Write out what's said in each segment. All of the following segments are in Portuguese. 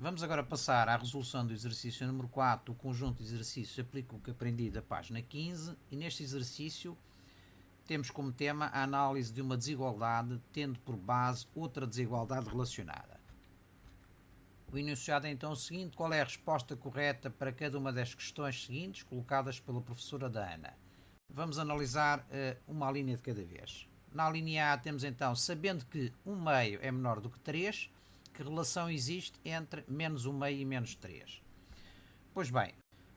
Vamos agora passar à resolução do exercício número 4 do conjunto de exercícios aplica o que aprendi da página 15 e neste exercício temos como tema a análise de uma desigualdade tendo por base outra desigualdade relacionada. O enunciado é então o seguinte: qual é a resposta correta para cada uma das questões seguintes colocadas pela professora Ana? Vamos analisar uma linha de cada vez. Na linha A temos então, sabendo que 1 meio é menor do que 3, que relação existe entre menos 1 meio e menos 3? Pois bem,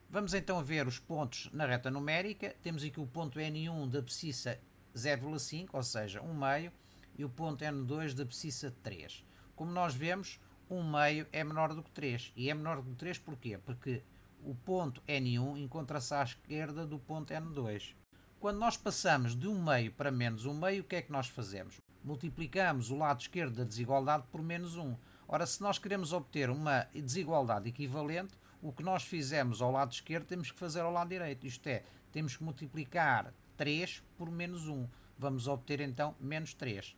vamos então ver os pontos na reta numérica. Temos aqui o ponto N1 da abscissa 0,5, ou seja, 1 meio, e o ponto N2 da abscissa 3. Como nós vemos, 1 meio é menor do que 3. E é menor do que 3 porquê? Porque o ponto N1 encontra-se à esquerda do ponto N2. Quando nós passamos de 1 meio para menos 1 meio, o que é que nós fazemos? Multiplicamos o lado esquerdo da desigualdade por menos 1. Ora, se nós queremos obter uma desigualdade equivalente, o que nós fizemos ao lado esquerdo temos que fazer ao lado direito. Isto é, temos que multiplicar 3 por menos 1. Vamos obter então menos 3.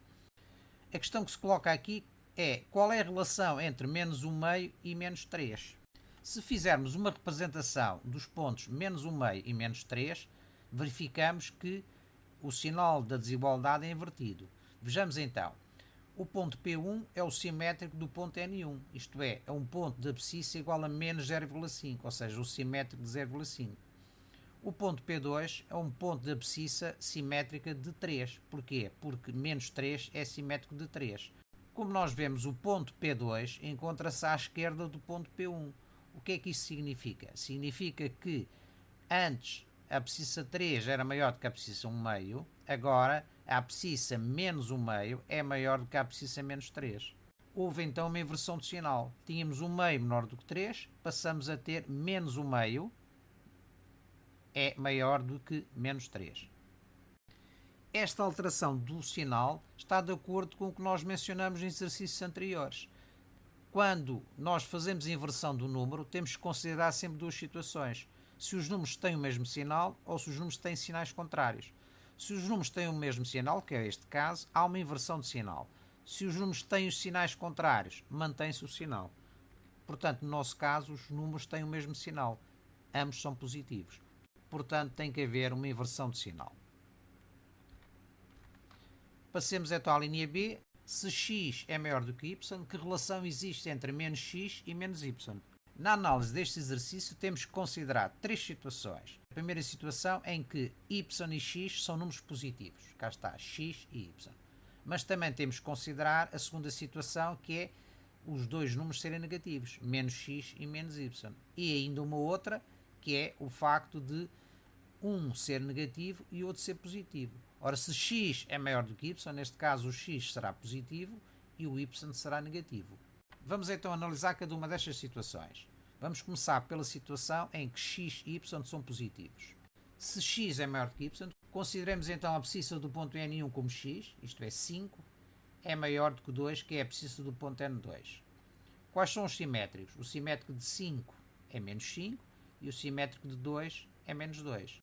A questão que se coloca aqui é qual é a relação entre menos 1 meio e menos 3. Se fizermos uma representação dos pontos menos 1 meio e menos 3, verificamos que o sinal da desigualdade é invertido. Vejamos então. O ponto P1 é o simétrico do ponto N1, isto é um ponto de abscissa igual a menos 0,5, ou seja, o simétrico de 0,5. O ponto P2 é um ponto de abscissa simétrica de 3. Porquê? Porque menos 3 é simétrico de 3. Como nós vemos, o ponto P2 encontra-se à esquerda do ponto P1. O que é que isso significa? Significa que antes a abscissa 3 era maior do que a abscissa 1 meio, agora a abscissa menos 1 meio é maior do que a abscissa menos 3. Houve então uma inversão de sinal. Tínhamos 1 meio menor do que 3, passamos a ter menos 1 meio é maior do que menos 3. Esta alteração do sinal está de acordo com o que nós mencionamos em exercícios anteriores. Quando nós fazemos a inversão do número, temos que considerar sempre duas situações. Se os números têm o mesmo sinal ou se os números têm sinais contrários. Se os números têm o mesmo sinal, que é este caso, há uma inversão de sinal. Se os números têm os sinais contrários, mantém-se o sinal. Portanto, no nosso caso, os números têm o mesmo sinal. Ambos são positivos. Portanto, tem que haver uma inversão de sinal. Passemos então à linha B. Se x é maior do que y, que relação existe entre menos x e menos y? Na análise deste exercício temos que considerar três situações. A primeira situação em que y e x são números positivos. Cá está, x e y. Mas também temos que considerar a segunda situação, que é os dois números serem negativos, menos x e menos y. E ainda uma outra, que é o facto de um ser negativo e o outro ser positivo. Ora, se x é maior do que y, neste caso o x será positivo e o y será negativo. Vamos então analisar cada uma destas situações. Vamos começar pela situação em que x e y são positivos. Se x é maior do que y, consideremos então a abscissa do ponto N1 como x, isto é 5, é maior do que 2, que é a abscissa do ponto N2. Quais são os simétricos? O simétrico de 5 é menos 5 e o simétrico de 2 é menos 2.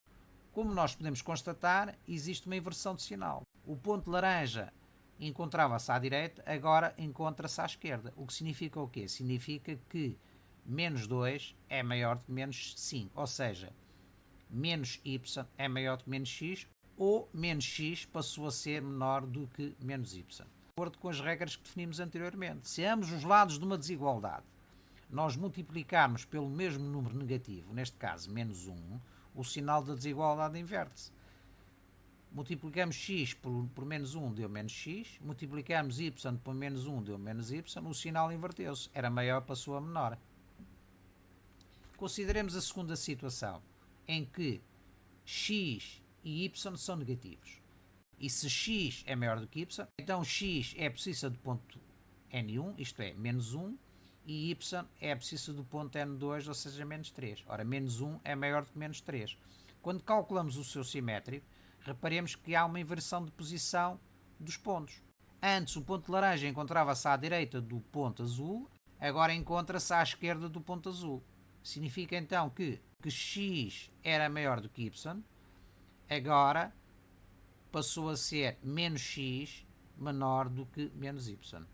Como nós podemos constatar, existe uma inversão de sinal. O ponto laranja encontrava-se à direita, agora encontra-se à esquerda. O que significa o quê? Significa que menos 2 é maior do que menos 5, ou seja, menos y é maior do que menos x, ou menos x passou a ser menor do que menos y. De acordo com as regras que definimos anteriormente, se ambos os lados de uma desigualdade nós multiplicarmos pelo mesmo número negativo, neste caso menos 1, o sinal da desigualdade inverte-se. Multiplicamos x por menos 1 deu menos x, multiplicamos y por menos 1 deu menos y, o sinal inverteu-se, era maior passou a menor. Consideremos a segunda situação, em que x e y são negativos. E se x é maior do que y, então x é a abscissa do ponto N1, isto é, menos 1, e y é a abscissa do ponto N2, ou seja, menos 3. Ora, menos 1 é maior do que menos 3. Quando calculamos o seu simétrico, reparemos que há uma inversão de posição dos pontos. Antes o ponto laranja encontrava-se à direita do ponto azul, agora encontra-se à esquerda do ponto azul. Significa então que x era maior do que y, agora passou a ser menos x menor do que menos y.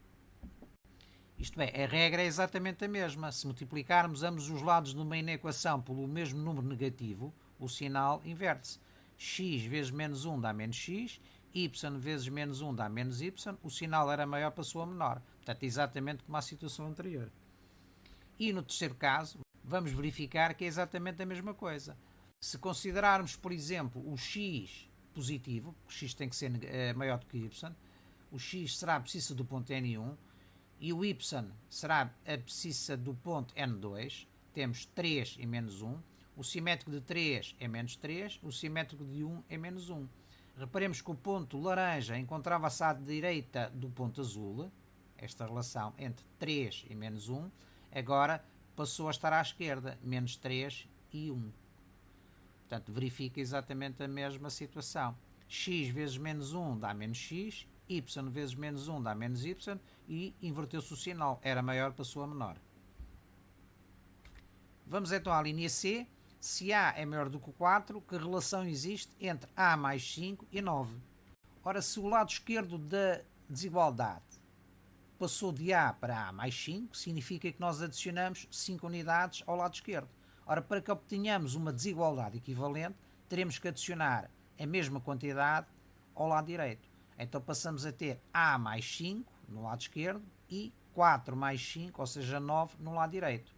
Isto é, a regra é exatamente a mesma. Se multiplicarmos ambos os lados numa equação pelo mesmo número negativo, o sinal inverte-se. X vezes menos 1 dá menos x, y vezes menos 1 dá menos y, o sinal era maior passou a menor. Portanto, exatamente como a situação anterior. E no terceiro caso, vamos verificar que é exatamente a mesma coisa. Se considerarmos, por exemplo, o x positivo, o x tem que ser maior do que o y, o x será a abscissa do ponto N1 e o y será a abscissa do ponto N2, temos 3 e menos 1, o simétrico de 3 é menos 3, o simétrico de 1 é menos 1. Reparemos que o ponto laranja encontrava-se à direita do ponto azul, esta relação entre 3 e menos 1, agora passou a estar à esquerda, menos 3 e 1. Portanto, verifica exatamente a mesma situação. X vezes menos 1 dá menos x, y vezes menos 1 dá menos y e inverteu-se o sinal. Era maior, passou a menor. Vamos então à linha C. Se A é maior do que 4, que relação existe entre A mais 5 e 9? Ora, se o lado esquerdo da desigualdade passou de A para A mais 5, significa que nós adicionamos 5 unidades ao lado esquerdo. Ora, para que obtenhamos uma desigualdade equivalente, teremos que adicionar a mesma quantidade ao lado direito. Então passamos a ter A mais 5 no lado esquerdo e 4 mais 5, ou seja, 9 no lado direito.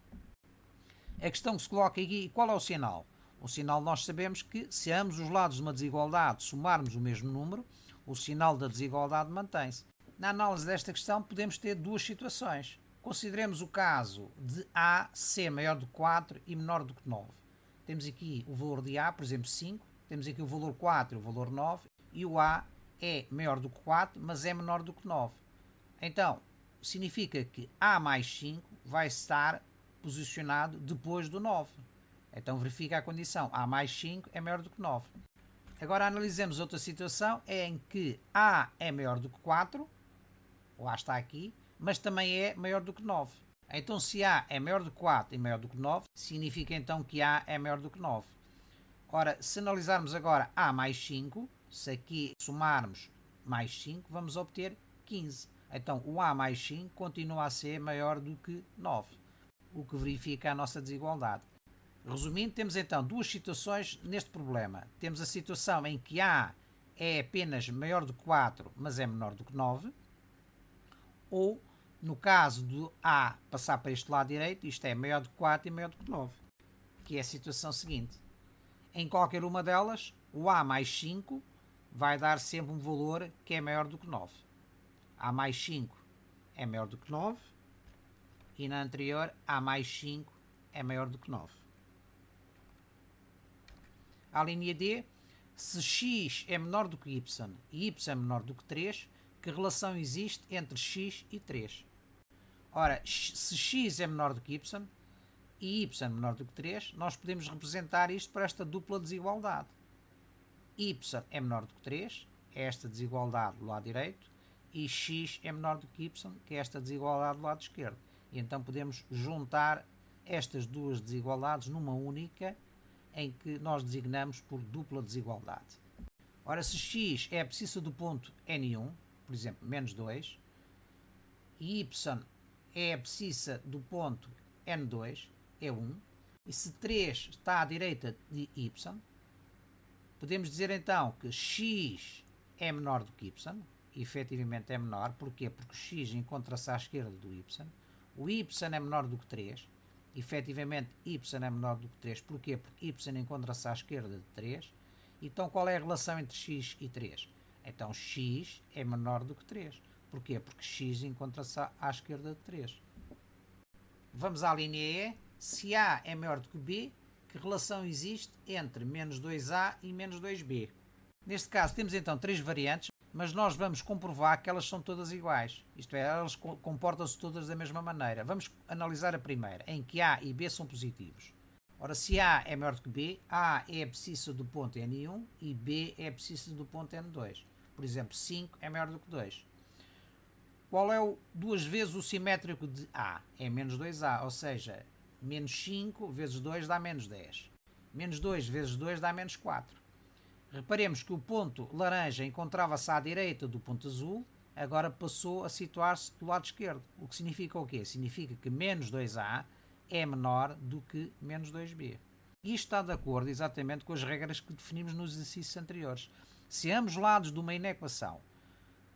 A questão que se coloca aqui, qual é o sinal? O sinal, nós sabemos que se ambos os lados de uma desigualdade somarmos o mesmo número, o sinal da desigualdade mantém-se. Na análise desta questão podemos ter duas situações. Consideremos o caso de A ser maior do que 4 e menor do que 9. Temos aqui o valor de A, por exemplo 5, temos aqui o valor 4 e o valor 9, e o A é maior do que 4, mas é menor do que 9. Então, significa que A mais 5 vai estar posicionado depois do 9. Então verifica a condição, A mais 5 é maior do que 9. Agora analisemos outra situação em que A é maior do que 4, o A está aqui, mas também é maior do que 9. Então se A é maior do que 4 e maior do que 9, significa então que A é maior do que 9. Ora, se analisarmos agora A mais 5, se aqui somarmos mais 5, vamos obter 15. Então o A mais 5 continua a ser maior do que 9, o que verifica a nossa desigualdade. Resumindo, temos então duas situações neste problema. Temos a situação em que A é apenas maior do que 4, mas é menor do que 9. Ou, no caso do A passar para este lado direito, isto é maior do que 4 e maior do que 9. Que é a situação seguinte. Em qualquer uma delas, o A mais 5 vai dar sempre um valor que é maior do que 9. A mais 5 é maior do que 9. E na anterior, A mais 5 é maior do que 9. A linha D, se x é menor do que y e y é menor do que 3, que relação existe entre x e 3? Ora, se x é menor do que y e y é menor do que 3, nós podemos representar isto por esta dupla desigualdade. Y é menor do que 3, é esta desigualdade do lado direito, e x é menor do que y, que é esta desigualdade do lado esquerdo. E então podemos juntar estas duas desigualdades numa única, em que nós designamos por dupla desigualdade. Ora, se x é a abscissa do ponto N1, por exemplo, menos 2, e y é a abscissa do ponto N2, é 1, e se 3 está à direita de y, podemos dizer então que x é menor do que y, e efetivamente é menor, porquê? Porque x encontra-se à esquerda do y, o y é menor do que 3, efetivamente y é menor do que 3, porquê? Porque y encontra-se à esquerda de 3, então qual é a relação entre x e 3? Então x é menor do que 3, porquê? Porque x encontra-se à esquerda de 3. Vamos à linha E, se A é maior do que B, que relação existe entre menos 2A e menos 2B? Neste caso temos então três variantes, mas nós vamos comprovar que elas são todas iguais, isto é, elas comportam-se todas da mesma maneira. Vamos analisar a primeira, em que A e B são positivos. Ora, se A é maior do que B, A é a abscissa do ponto N1 e B é a abscissa do ponto N2. Por exemplo, 5 é maior do que 2. Qual é duas vezes o simétrico de A? É menos 2A, ou seja, menos 5 vezes 2 dá menos 10. Menos 2 vezes 2 dá menos 4. Reparemos que o ponto laranja encontrava-se à direita do ponto azul agora passou a situar-se do lado esquerdo. O que significa o quê? Significa que menos 2a é menor do que menos 2b. Isto está de acordo exatamente com as regras que definimos nos exercícios anteriores. Se ambos lados de uma inequação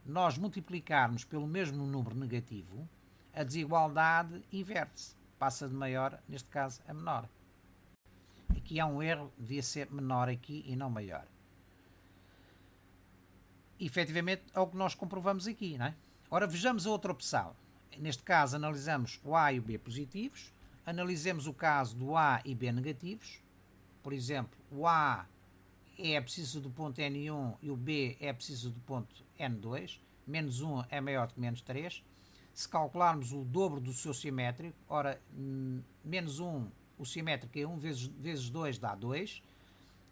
nós multiplicarmos pelo mesmo número negativo, a desigualdade inverte-se. Passa de maior, neste caso, a menor. Aqui há um erro, devia ser menor aqui e não maior. E, efetivamente, é o que nós comprovamos aqui, não é? Ora, vejamos a outra opção. Neste caso, analisamos o A e o B positivos. Analisemos o caso do A e B negativos. Por exemplo, o A é preciso do ponto N1 e o B é preciso do ponto N2. Menos 1 é maior que menos 3. Se calcularmos o dobro do seu simétrico, ora, menos 1, o simétrico é 1 vezes 2 dá 2.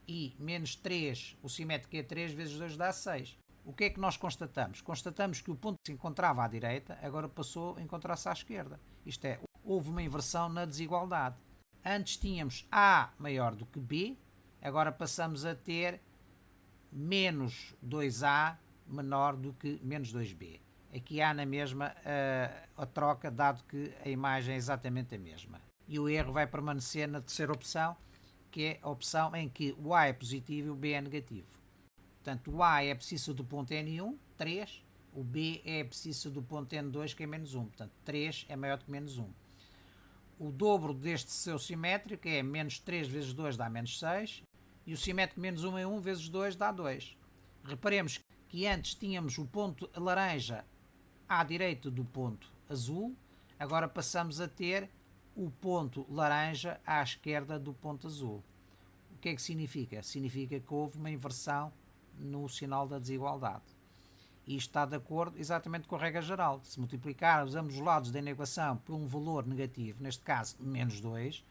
E menos 3, o simétrico é 3 vezes 2 dá 6. O que é que nós constatamos? Constatamos que o ponto que se encontrava à direita agora passou a encontrar-se à esquerda. Isto é, houve uma inversão na desigualdade. Antes tínhamos A maior do que B, agora passamos a ter menos 2A menor do que menos 2B. Aqui há na mesma a troca, dado que a imagem é exatamente a mesma. E o erro vai permanecer na terceira opção, que é a opção em que o A é positivo e o B é negativo. Portanto, o A é preciso do ponto N1, 3. O B é preciso do ponto N2, que é menos 1. Portanto, 3 é maior do que menos 1. O dobro deste seu simétrico é menos 3 vezes 2 dá menos 6. E o simétrico menos 1 é 1 vezes 2 dá 2. Reparemos que antes tínhamos o ponto laranja à direita do ponto azul. Agora passamos a ter o ponto laranja à esquerda do ponto azul. O que é que significa? Significa que houve uma inversão no sinal da desigualdade. E isto está de acordo exatamente com a regra geral. Se multiplicarmos ambos os lados da equação por um valor negativo, neste caso menos 2,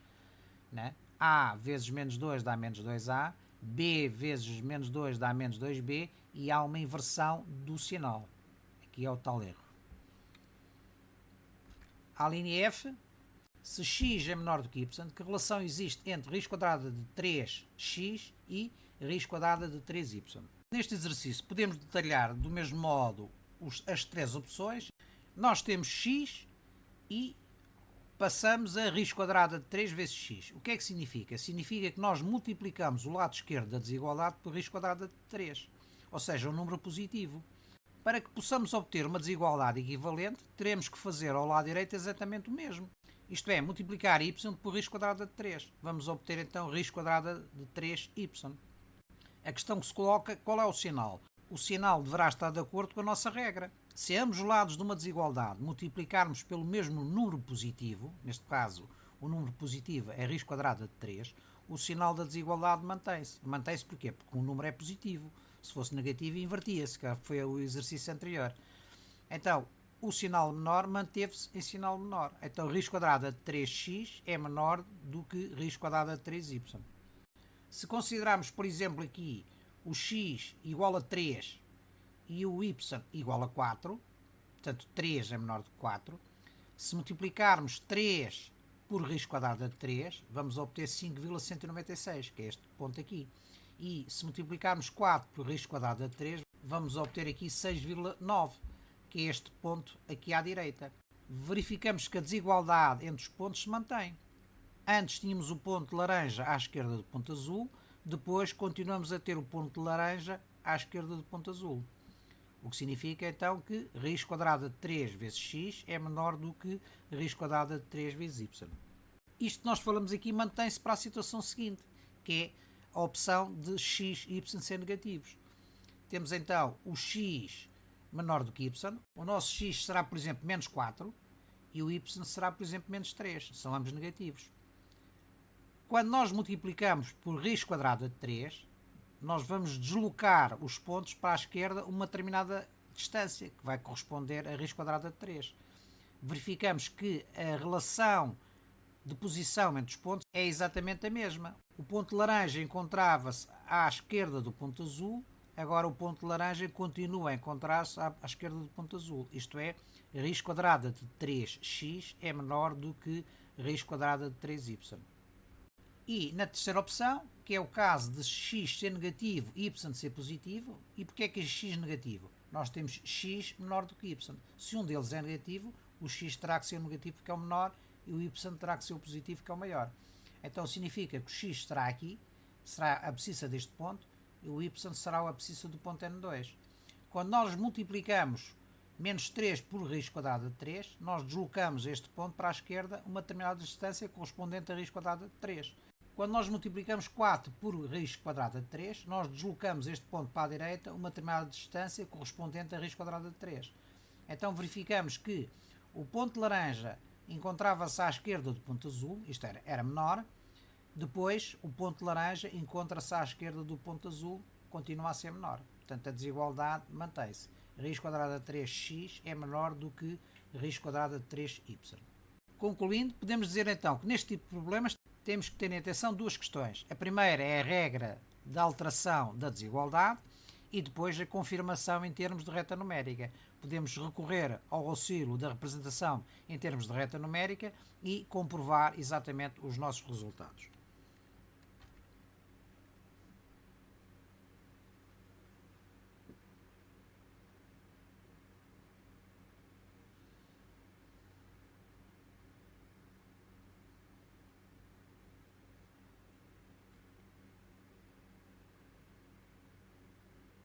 né? A vezes menos 2 dá menos 2A, B vezes menos 2 dá menos 2B, e há uma inversão do sinal. Aqui é o tal erro. A linha F, se x é menor do que y, que relação existe entre raiz quadrada de 3x e raiz quadrada de 3y? Neste exercício podemos detalhar do mesmo modo as três opções. Nós temos x e passamos a raiz quadrada de 3 vezes x. O que é que significa? Significa que nós multiplicamos o lado esquerdo da desigualdade por raiz quadrada de 3, ou seja, um número positivo. Para que possamos obter uma desigualdade equivalente, teremos que fazer ao lado direito exatamente o mesmo. Isto é, multiplicar y por raiz quadrada de 3. Vamos obter então raiz quadrada de 3y. A questão que se coloca, qual é o sinal? O sinal deverá estar de acordo com a nossa regra. Se ambos os lados de uma desigualdade multiplicarmos pelo mesmo número positivo, neste caso o número positivo é raiz quadrada de 3, o sinal da desigualdade mantém-se. Mantém-se porquê? Porque o número é positivo. Se fosse negativo, invertia-se, que foi o exercício anterior. Então, o sinal menor manteve-se em sinal menor. Então, raiz quadrada de 3x é menor do que raiz quadrada de 3y. Se considerarmos, por exemplo, aqui o x igual a 3 e o y igual a 4, portanto 3 é menor do que 4, se multiplicarmos 3 por raiz quadrada de 3, vamos obter 5,196, que é este ponto aqui. E se multiplicarmos 4 por raiz quadrada de 3, vamos obter aqui 6,9, que é este ponto aqui à direita. Verificamos que a desigualdade entre os pontos se mantém. Antes tínhamos o ponto laranja à esquerda do ponto azul, depois continuamos a ter o ponto laranja à esquerda do ponto azul. O que significa então que raiz quadrada de 3 vezes x é menor do que raiz quadrada de 3 vezes y. Isto que nós falamos aqui mantém-se para a situação seguinte, que é a opção de x e y ser negativos. Temos então o x menor do que y, o nosso x será, por exemplo, menos 4 e o y será, por exemplo, menos 3. São ambos negativos. Quando nós multiplicamos por raiz quadrada de 3, nós vamos deslocar os pontos para a esquerda uma determinada distância, que vai corresponder a raiz quadrada de 3. Verificamos que a relação de posição entre os pontos é exatamente a mesma. O ponto laranja encontrava-se à esquerda do ponto azul, agora o ponto laranja continua a encontrar-se à esquerda do ponto azul. Isto é, raiz quadrada de 3x é menor do que raiz quadrada de 3y. E na terceira opção, que é o caso de x ser negativo e y ser positivo, e porquê é que é x negativo? nós temos x menor do que y. Se um deles é negativo, o x terá que ser o negativo que é o menor e o y terá que ser o positivo que é o maior. Então significa que o x estará aqui, será a abscissa deste ponto, e o y será a abscissa do ponto N2. Quando nós multiplicamos menos 3 por raiz quadrada de 3, nós deslocamos este ponto para a esquerda uma determinada distância correspondente a raiz quadrada de 3. Quando nós multiplicamos 4 por raiz quadrada de 3, nós deslocamos este ponto para a direita uma determinada distância correspondente a raiz quadrada de 3. Então verificamos que o ponto laranja encontrava-se à esquerda do ponto azul, isto era menor. Depois, o ponto laranja encontra-se à esquerda do ponto azul, continua a ser menor. Portanto, a desigualdade mantém-se. Raiz quadrada de 3x é menor do que raiz quadrada de 3y. Concluindo, podemos dizer então que neste tipo de problemas temos que ter em atenção duas questões. A primeira é a regra da alteração da desigualdade e depois a confirmação em termos de reta numérica. Podemos recorrer ao auxílio da representação em termos de reta numérica e comprovar exatamente os nossos resultados.